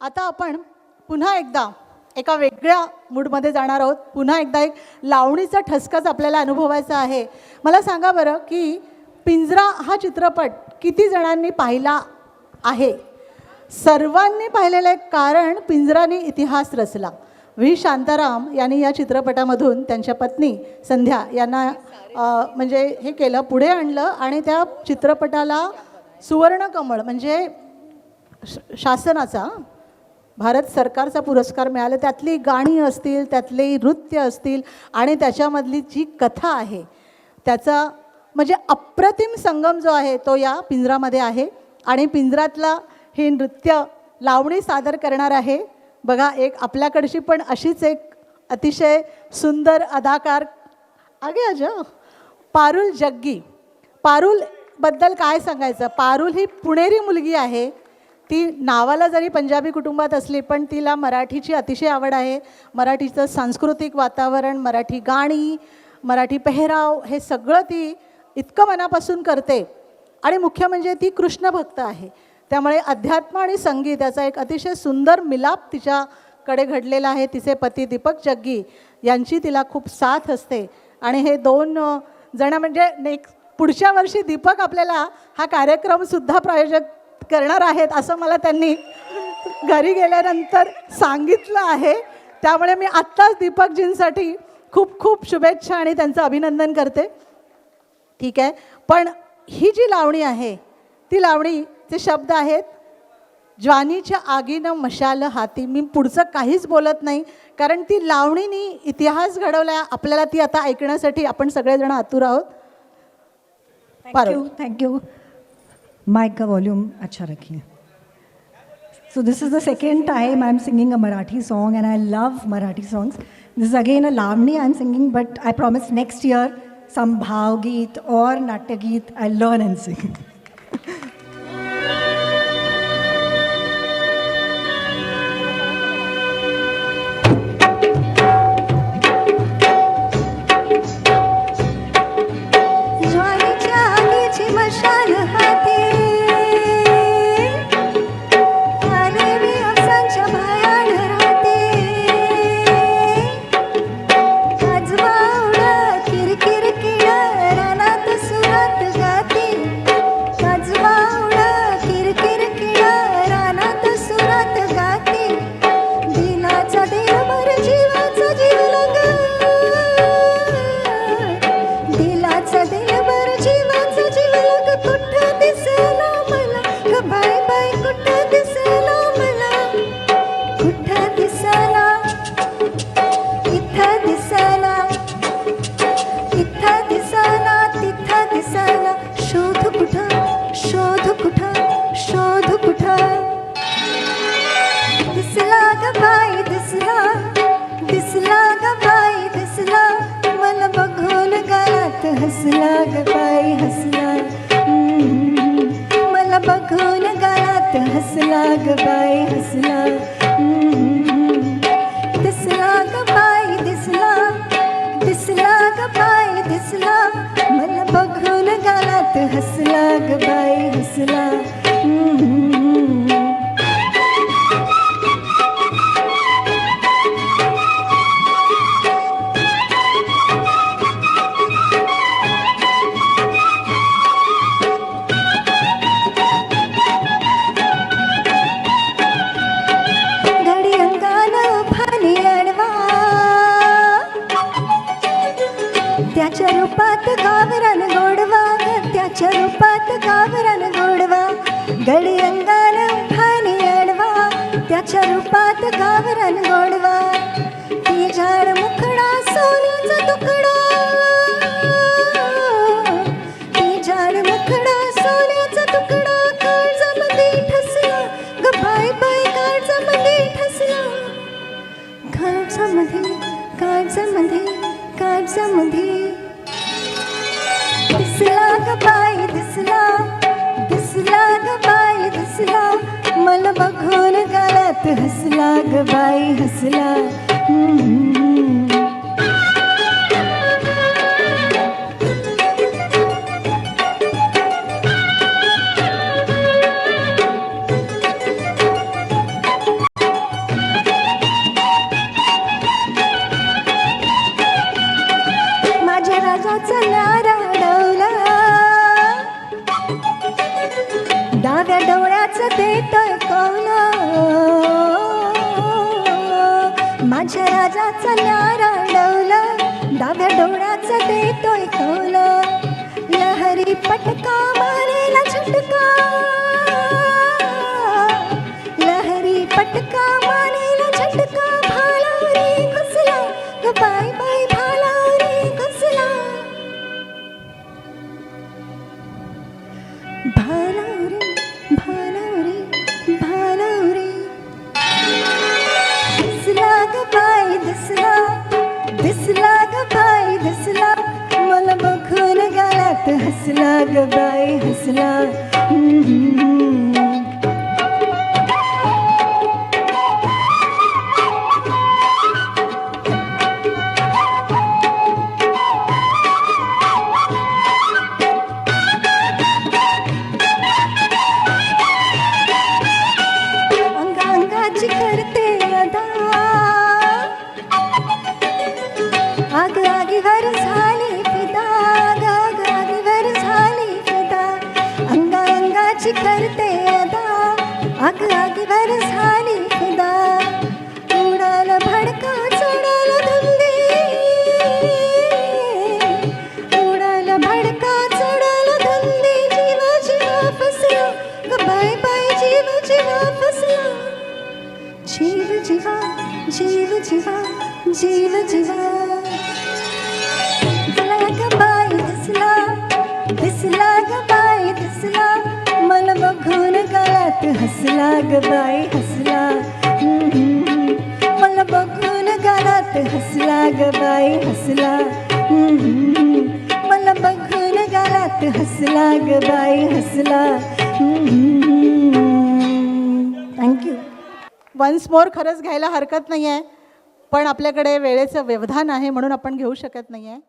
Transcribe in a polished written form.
आता आपण पुन्हा एकदा एका वेगळ्या मूडमध्ये जाणार आहोत. पुन्हा एकदा एक लावणीचा ठसकाच आपल्याला अनुभवायचा आहे. मला सांगा बरं की पिंजरा हा चित्रपट किती जणांनी पाहिला आहे? सर्वांनी पाहिलेलं एक कारण पिंजराने इतिहास रचला. व्ही शांताराम यांनी या चित्रपटामधून त्यांच्या पत्नी संध्या यांना म्हणजे हे केलं, पुढे आणलं आणि त्या चित्रपटाला सुवर्णकमळ म्हणजे शासनाचा भारत सरकारचा पुरस्कार मिळाला. त्यातली गाणी असतील, त्यातले नृत्य असतील आणि त्याच्यामधली जी कथा आहे त्याचा म्हणजे अप्रतिम संगम जो आहे तो या पिंजरामध्ये आहे. आणि पिंजरातला हे नृत्य लावणी सादर करणार आहे बघा एक आपल्याकडची पण अशीच एक अतिशय सुंदर अदाकार आगे आजा पारुल जग्गी. पारुलबद्दल काय सांगायचं? पारुल ही पुणेरी मुलगी आहे. ती नावाला जरी पंजाबी कुटुंबात असली पण तिला मराठीची अतिशय आवड आहे. मराठीचं सांस्कृतिक वातावरण, मराठी गाणी, मराठी पेहराव हे सगळं ती इतकं मनापासून करते. आणि मुख्य म्हणजे ती कृष्ण भक्त आहे. त्यामुळे अध्यात्म आणि संगीत याचा एक अतिशय सुंदर मिलाप तिच्याकडे घडलेला आहे. तिचे पती दीपक जग्गी यांची तिला खूप साथ असते. आणि हे दोन जण म्हणजे पुढच्या वर्षी दीपक आपल्याला हा कार्यक्रमसुद्धा प्रायोजक करणार आहेत असं मला त्यांनी घरी गेल्यानंतर सांगितलं आहे. त्यामुळे मी आत्ताच दीपकजींसाठी खूप खूप शुभेच्छा आणि त्यांचं अभिनंदन करते. ठीक आहे. पण ही जी लावणी आहे ती लावणीचे शब्द आहेत ज्वानीच्या आगीनं मशाल हाती. मी पुढचं काहीच बोलत नाही कारण ती लावणीनी इतिहास घडवला. आपल्याला ती आता ऐकण्यासाठी आपण सगळेजण आतुर आहोत. Thank you. माइक का वॉल्यूम अच्छा रखिए. So this is the second time I'm singing a Marathi song and I love Marathi songs. This is again a Lavani I'm singing, but I promise next year some bhav geet or natya geet I'll learn and sing. हसला ग बाई हसला. मला बघून गालात हसला ग बाई हसला. दिसला ग बाई दिसला, दिसला ग बाई दिसला. मला बघून गालात हसला ग बाई हसला. त्याच्या रूपात गावरान गोडवा, त्याच्या रूपात गावरान गोडवा. गडी अंगान फानी अडवा, त्याच्या रूपात गावरान गोडवा. ती झाड मुखडा सोन्याचा तुकडा, ती झाड मुखडा सोन्याचा तुकडा. काळजामध्ये ठसला ग बाय बाय काळजामध्ये ठसला. काळजामध्ये काळजामध्ये काळजामध्ये दिसला ग बाई दिसला, दिसला ग बाई दिसला. मला बघून गालात हसला ग बाई हसला. डाव्या डोळ्याचं देतोय कौल, माझ्या राजाचा न्यारा डवलं, डाव्या डोळ्याचं देतोय कौल, लहरी पटका मारेला झटका, लहरी पटका मारेला झटका, भालावरी घुसला ग बाय बाय, भालावरी घुसला, भालावरी भालावरी भालावरी, दिसला ग बाय दिसला, दिसला ग बाय दिसला, मला बघून गालात हसला ग बाय हसला. अंगाची करते अदा, आग आगीवर झाली फिदा, आग आगीवर झाली फिदा, अंगाची करते अदा, आग आगीवर झाली फिदा, उडाल भडका चढल धुंदी, उडाल भडका चढल धुंदी, जीव जीवा फसला ग बाय बाय, जीव जीवा फसला, जीव जीवा जीव जीवा जीव जीवा, दिसला ग बाय दिसला, दिसला ग बाय दिसला, मला बघून गालात हसला ग बाय हसला, मला बघून गालात हसला ग बाय हसला, मला बघून गालात हसला ग बाय हसला. थँक्यू. वन्स मोर खरंच घ्यायला हरकत नाही आहे, पण आपल्याकडे वेळेचं व्यवधान आहे म्हणून आपण घेऊ शकत नाही आहे.